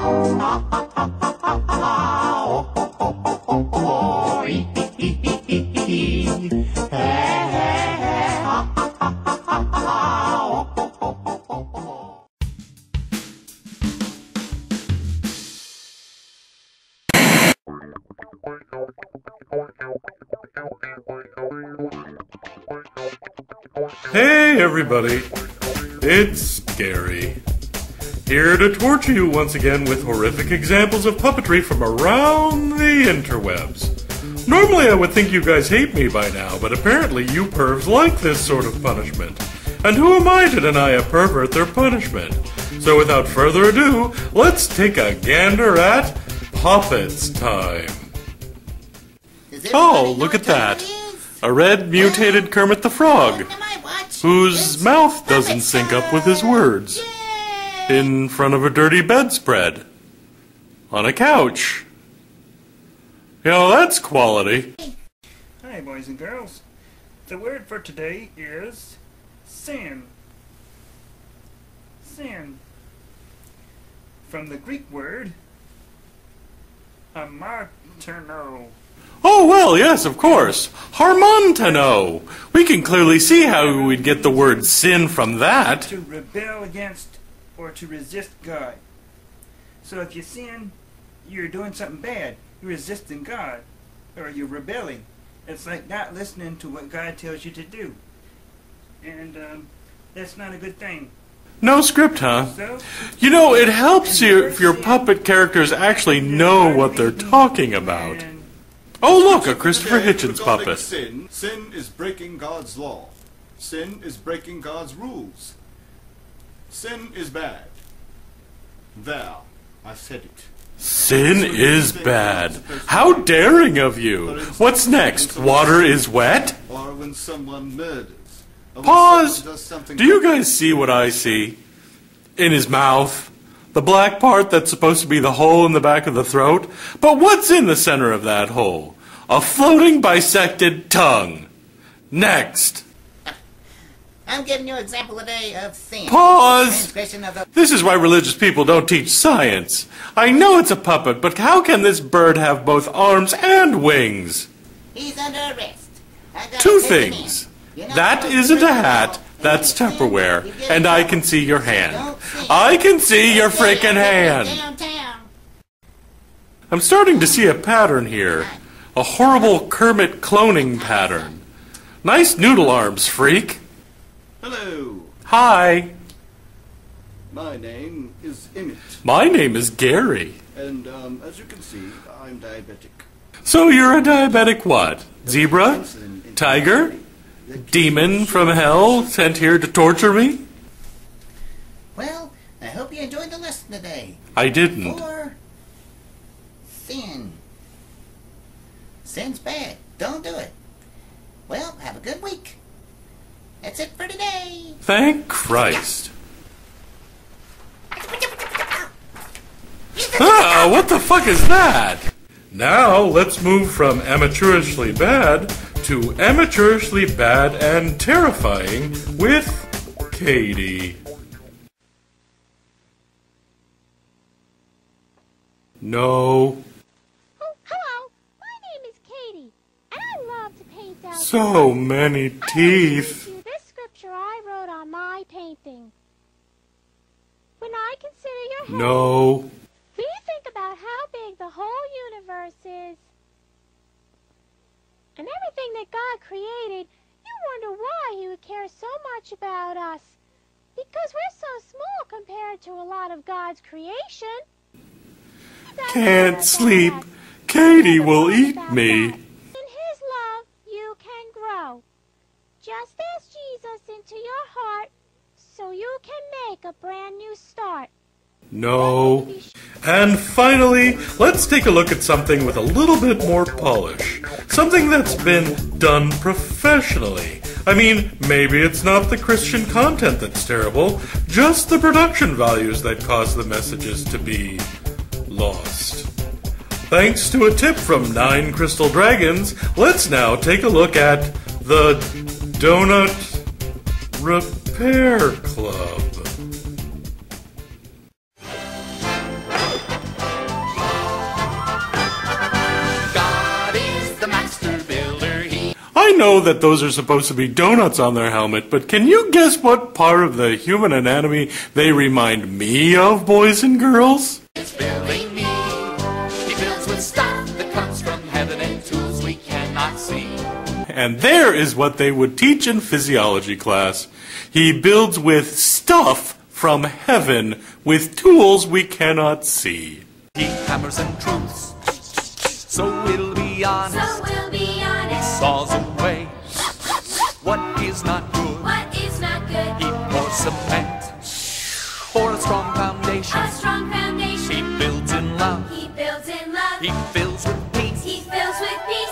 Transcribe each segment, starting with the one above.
Hey everybody, it's Gary, here to torture you once again with horrific examples of puppetry from around the interwebs. Normally I would think you guys hate me by now, but apparently you pervs like this sort of punishment. And who am I to deny a pervert their punishment? So without further ado, let's take a gander at puppets time. Oh, look at that. A red mutated Kermit the Frog, whose mouth doesn't sync up with his words, in front of a dirty bedspread, on a couch. You know, that's quality. Hi, boys and girls. The word for today is sin. Sin. From the Greek word hamartano. Oh, well, yes, of course. Harmontano. We can clearly see how we'd get the word sin from that. To rebel against or to resist God. So if you sin, you're doing something bad. You're resisting God. Or you're rebelling. It's like not listening to what God tells you to do. And that's not a good thing. No script, huh? So, you know, it helps you if your puppet characters actually know what they're talking about. Oh, look, a Christopher Hitchens puppet. Sin is breaking God's law. Sin is breaking God's rules. Sin is bad. There, I said it. Sin is bad. How daring of you. What's next? Water is wet? Or when someone murders. Pause. Do you guys see what I see? In his mouth. The black part that's supposed to be the hole in the back of the throat. But what's in the center of that hole? A floating bisected tongue. Next. I'm giving you an example today of sin. Pause! This is why religious people don't teach science. I know it's a puppet, but how can this bird have both arms and wings? He's under arrest. Two things. That isn't a hat. That's Tupperware, and I can see your hand. I can see your frickin' hand. I'm starting to see a pattern here. A horrible Kermit cloning pattern. Nice noodle arms, freak. Hello. Hi. My name is Emmett. My name is Gary. And as you can see, I'm diabetic. So you're a diabetic what? Zebra? Tiger? Demon from hell sent here to torture me? Well, I hope you enjoyed the lesson today. I didn't. For sin. Sin's bad. Don't do it. Well, have a good week. That's it for today. Thank Christ. Ah, what the fuck is that? Now let's move from amateurishly bad to amateurishly bad and terrifying with Katie. No. Oh, hello. My name is Katie, and I love to paint out. So many teeth. I this scripture I wrote on my painting. When I consider your head, No. when you think about how big the whole universe is, and everything that God created, you wonder why He would care so much about us. Because we're so small compared to a lot of God's creation. Can't sleep. Katie will eat me. In His love, you can grow. Just ask Jesus into your heart so you can make a brand new start. No. And finally, let's take a look at something with a little bit more polish. Something that's been done professionally. I mean, maybe it's not the Christian content that's terrible, just the production values that cause the messages to be lost. Thanks to a tip from 9 Crystal Dragons, let's now take a look at the Donut Repair Club. I know that those are supposed to be donuts on their helmet, but can you guess what part of the human anatomy they remind me of, boys and girls? It's filling me. He fills with stuff that comes from heaven and tools we cannot see. And there is what they would teach in physiology class. He builds with stuff from heaven with tools we cannot see. He hammers in truths, so we'll be honest. He saws away what is not good. He pours cement for a strong foundation. He builds in love. He fills with peace.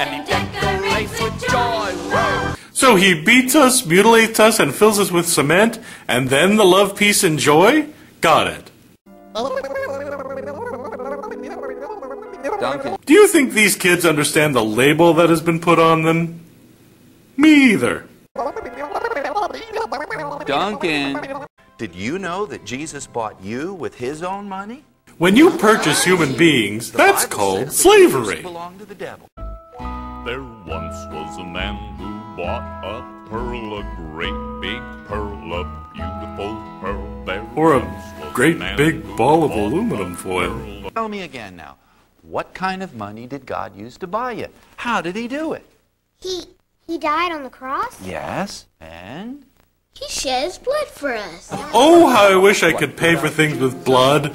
And he decorates with joy. Whoa. So he beats us, mutilates us, and fills us with cement, and then the love, peace, and joy? Got it. Duncan. Do you think these kids understand the label that has been put on them? Me either. Duncan. Did you know that Jesus bought you with his own money? When you purchase human beings, that's called slavery. Belong to the devil. There once was a man who bought a pearl, a great big pearl, a beautiful pearl. There Or once a was great man big who ball of bought a aluminum foil. pearl. Tell me again now. What kind of money did God use to buy you? How did he do it? He died on the cross? Yes, and? He shed his blood for us. Oh, how I wish I could pay for things with blood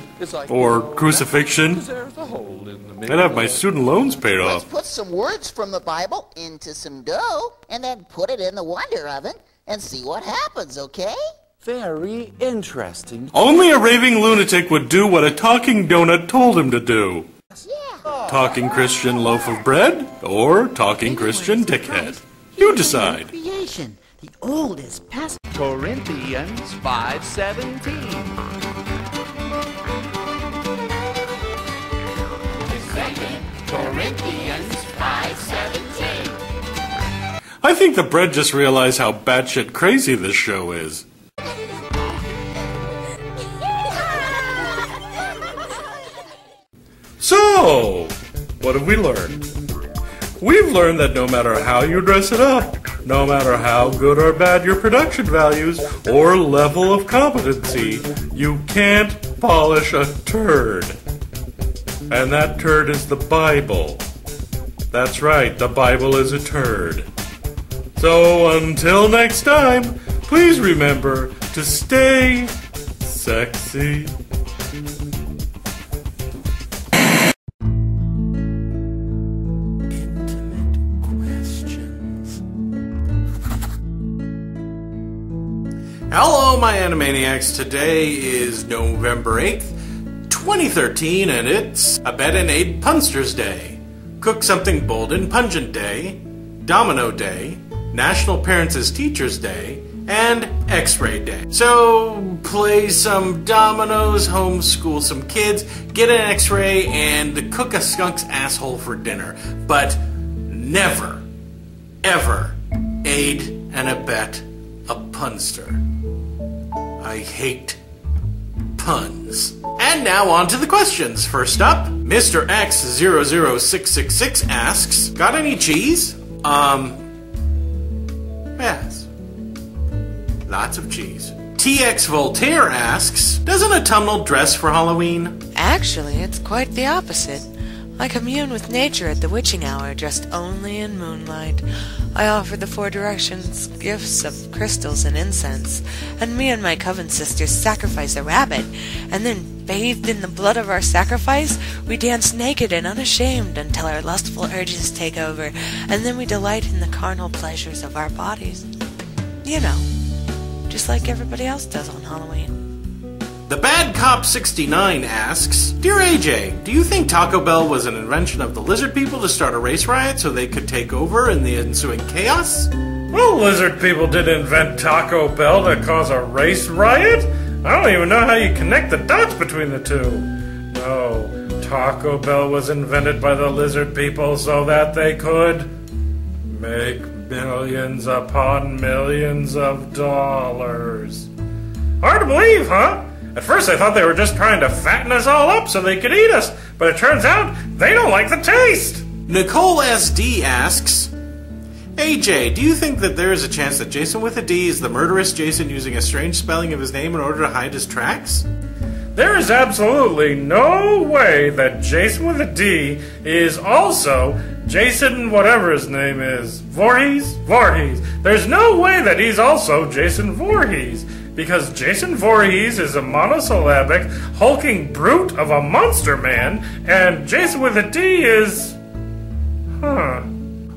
or crucifixion. I'd have my student loans paid Let's off. put some words from the Bible into some dough and then put it in the Wonder Oven and see what happens, okay? Very interesting. Only a raving lunatic would do what a talking donut told him to do. Yeah. Talking Christian loaf of bread or talking Christian dickhead. You decide. Creation, the old is past. Corinthians 5:17. Corinthians 5:17. I think the bread just realized how batshit crazy this show is. So, what have we learned? We've learned that no matter how you dress it up, no matter how good or bad your production values or level of competency, you can't polish a turd. And that turd is the Bible. That's right, the Bible is a turd. So until next time, please remember to stay sexy. Hello, my Animaniacs. Today is November 8th, 2013, and it's a Bed and Aid Punsters Day, Cook Something Bold and Pungent Day, Domino Day, National Parents as Teachers Day, and X-Ray Day. So, play some dominoes, homeschool some kids, get an X-ray, and cook a skunk's asshole for dinner. But never, ever aid and abet a punster. I hate puns. And now on to the questions. First up, Mr. X00666 asks, got any cheese? Yes. Lots of cheese. TX Voltaire asks, does an autumnal dress for Halloween? Actually, it's quite the opposite. I commune with nature at the witching hour, dressed only in moonlight. I offer the 4 directions gifts of crystals and incense, and me and my coven sisters sacrifice a rabbit, and then, bathed in the blood of our sacrifice, we dance naked and unashamed until our lustful urges take over, and then we delight in the carnal pleasures of our bodies. You know, just like everybody else does on Halloween. The Bad Cop 69 asks, Dear AJ, do you think Taco Bell was an invention of the lizard people to start a race riot so they could take over in the ensuing chaos? Well, lizard people didn't invent Taco Bell to cause a race riot. I don't even know how you connect the dots between the two. No, Taco Bell was invented by the lizard people so that they could make millions upon millions of dollars. Hard to believe, huh? At first I thought they were just trying to fatten us all up so they could eat us, but it turns out they don't like the taste. Nicole SD asks, AJ, do you think that there is a chance that Jason with a D is the murderous Jason using a strange spelling of his name in order to hide his tracks? There is absolutely no way that Jason with a D is also Jason whatever his name is. Voorhees? Voorhees. There's no way that he's also Jason Voorhees. Because Jason Voorhees is a monosyllabic, hulking brute of a monster man, and Jason with a D is...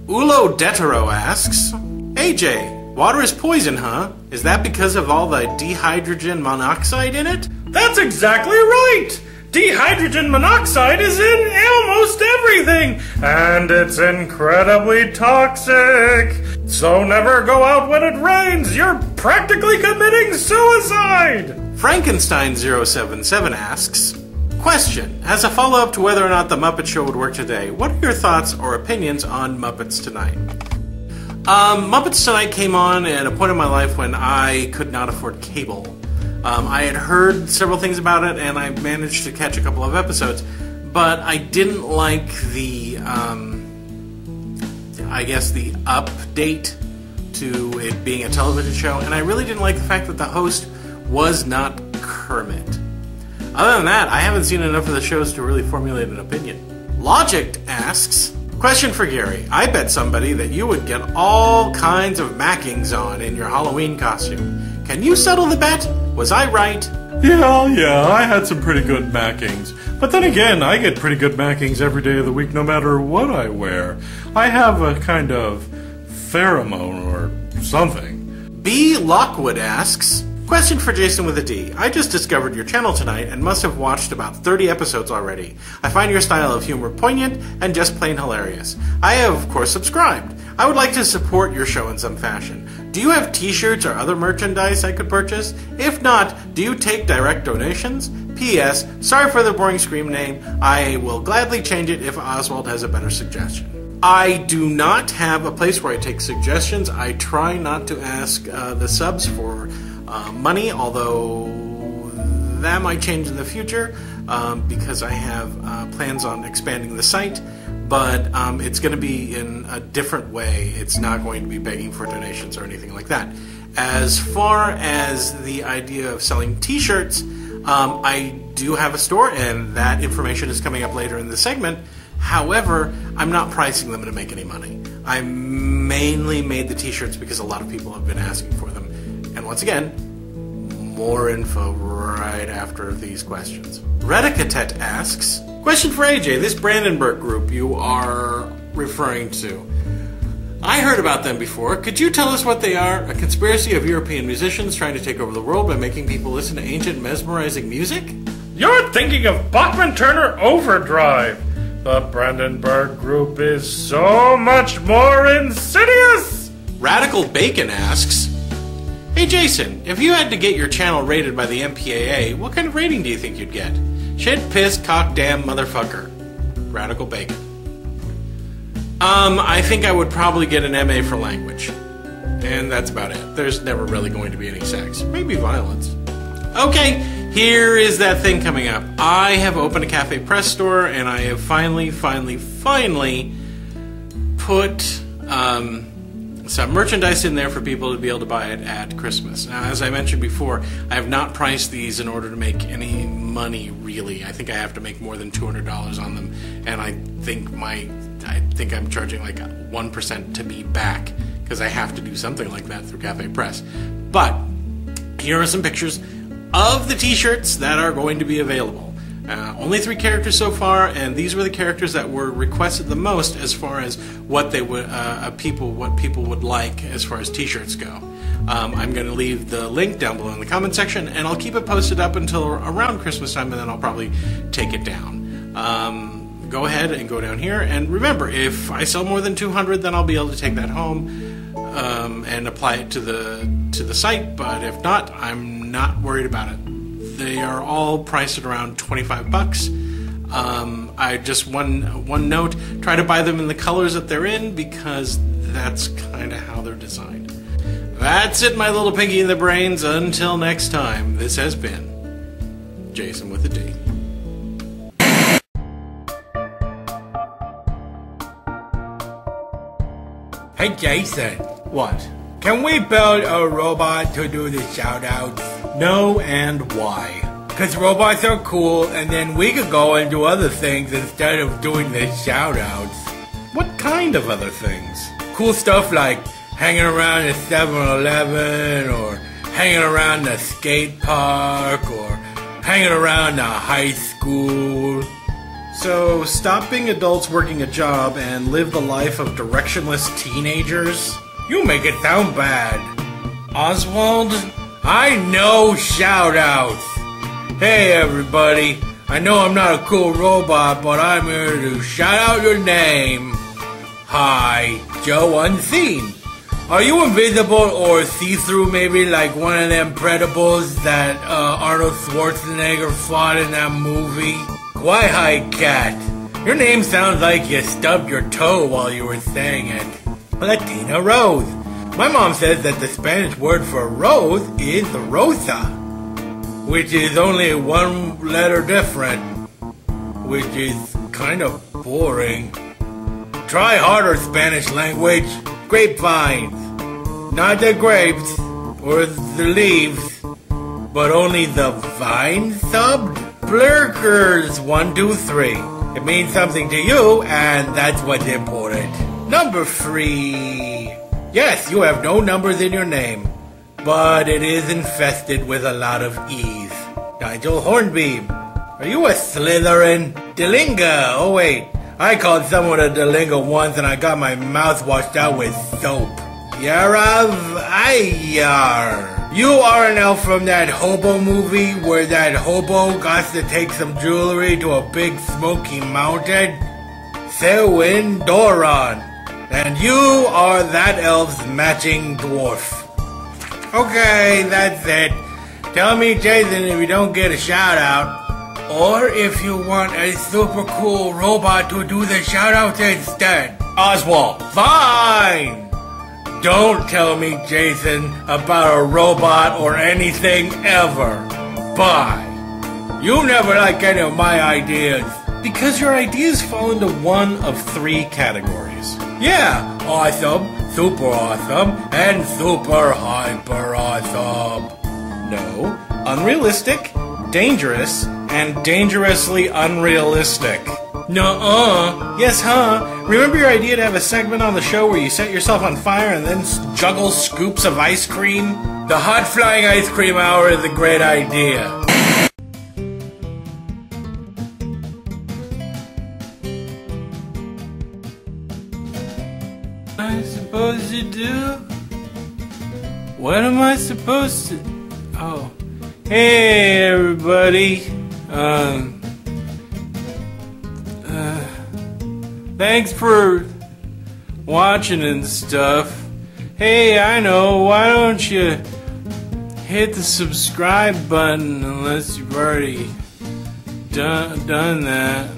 Ulo Detero asks, AJ, water is poison, huh? Is that because of all the dihydrogen monoxide in it? That's exactly right! Dihydrogen monoxide is in almost everything, and it's incredibly toxic. So never go out when it rains. You're practically committing suicide. Frankenstein077 asks, question, as a follow-up to whether or not the Muppet Show would work today, what are your thoughts or opinions on Muppets Tonight? Muppets Tonight came on at a point in my life when I could not afford cable. I had heard several things about it, and I managed to catch a couple of episodes, but I didn't like the, the update to it being a television show, and I really didn't like the fact that the host was not Kermit. Other than that, I haven't seen enough of the shows to really formulate an opinion. Logic asks, question for Gary. I bet somebody that you would get all kinds of mackings on in your Halloween costume. Can you settle the bet? Was I right? Yeah, I had some pretty good mackings. But then again, I get pretty good mackings every day of the week no matter what I wear. I have a kind of pheromone or something. B. Lockwood asks, question for Jason with a D. I just discovered your channel tonight and must have watched about 30 episodes already. I find your style of humor poignant and just plain hilarious. I have, of course, subscribed. I would like to support your show in some fashion. Do you have t-shirts or other merchandise I could purchase? If not, do you take direct donations? P.S. Sorry for the boring scream name. I will gladly change it if Oswald has a better suggestion. I do not have a place where I take suggestions. I try not to ask the subs for money, although that might change in the future because I have plans on expanding the site. But it's going to be in a different way. It's not going to be begging for donations or anything like that. As far as the idea of selling t-shirts, I do have a store, and that information is coming up later in the segment. However, I'm not pricing them to make any money. I mainly made the t-shirts because a lot of people have been asking for them. And once again, more info right after these questions. Redicatet asks, question for AJ, this Brandenburg group you are referring to. I heard about them before. Could you tell us what they are? A conspiracy of European musicians trying to take over the world by making people listen to ancient mesmerizing music? You're thinking of Bachman-Turner Overdrive. The Brandenburg group is so much more insidious. Radical Bacon asks, hey Jason, if you had to get your channel rated by the MPAA, what kind of rating do you think you'd get? Shit, piss, cock, damn, motherfucker. Radical Bacon. I think I would probably get an MA for language. And that's about it. There's never really going to be any sex. Maybe violence. Okay, here is that thing coming up. I have opened a Cafepress store, and I have finally put some merchandise in there for people to be able to buy it at Christmas. Now, as I mentioned before, I have not priced these in order to make any money, really. I think I have to make more than $200 on them, and I think I'm charging like 1% to be back, because I have to do something like that through Cafepress. But here are some pictures of the t-shirts that are going to be available. Only 3 characters so far, and these were the characters that were requested the most as far as what they would, what people would like as far as t-shirts go. I'm going to leave the link down below in the comment section, and I'll keep it posted up until around Christmas time, and then I'll probably take it down. Go ahead and go down here, and remember, if I sell more than 200, then I'll be able to take that home and apply it to the site. But if not, I'm not worried about it. They are all priced at around $25. I just one note: try to buy them in the colors that they're in, because that's kind of how they're designed. That's it, my little pinky in the brains. Until next time, this has been Jason with a D. Hey Jason, What? can we build a robot to do the shoutouts? No, and why? Because robots are cool, and then we could go and do other things instead of doing the shoutouts. What kind of other things? Cool stuff like hanging around the 7-Eleven, or hanging around the skate park, or hanging around the high school. So, stop being adults working a job and live the life of directionless teenagers? You make it sound bad. Oswald? I know shoutouts. Hey everybody, I know I'm not a cool robot, but I'm here to shout out your name. Hi, Joe Unseen. Are you invisible or see-through, maybe like one of them Predables that Arnold Schwarzenegger fought in that movie? Why, hi, cat. Your name sounds like you stubbed your toe while you were saying it. Latina Rose. My mom says that the Spanish word for rose is rosa, which is only one letter different, which is kind of boring. Try harder, Spanish language. Grapevines. Not the grapes or the leaves, but only the vine subbed? Blurkers 1, 2, 3. It means something to you, and that's what's important. Number 3. Yes, you have no numbers in your name, but it is infested with a lot of E's. Nigel Hornbeam. Are you a Slytherin? Delinga. Oh wait, I called someone a Delinga once and I got my mouth washed out with soap. Yarav Ayar. You are an elf from that hobo movie where that hobo got to take some jewelry to a big smoky mountain? Selwyn Doran. And you are that elf's matching dwarf. Okay, that's it. Tell me, Jason, if you don't get a shout out, or if you want a super cool robot to do the shout out instead. Oswald! Fine! Don't tell me, Jason, about a robot or anything ever. Bye. You never like any of my ideas. Because your ideas fall into one of 3 categories. Yeah, awesome, super awesome, and super hyper awesome. No, unrealistic, dangerous, and dangerously unrealistic. Nuh-uh. Yes, huh? Remember your idea to have a segment on the show where you set yourself on fire and then juggle scoops of ice cream? The hot flying ice cream hour is a great idea. What am I supposed to do? What am I supposed to... Oh. Hey, everybody. Thanks for watching and stuff. Hey, I know, why don't you hit the subscribe button unless you've already done that.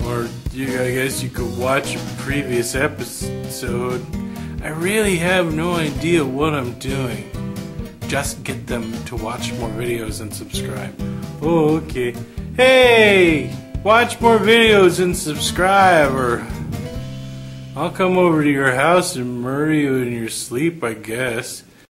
Or I guess you could watch a previous episode. I really have no idea what I'm doing. Just get them to watch more videos and subscribe. Oh, okay. Hey! Watch more videos and subscribe, or I'll come over to your house and murder you in your sleep, I guess.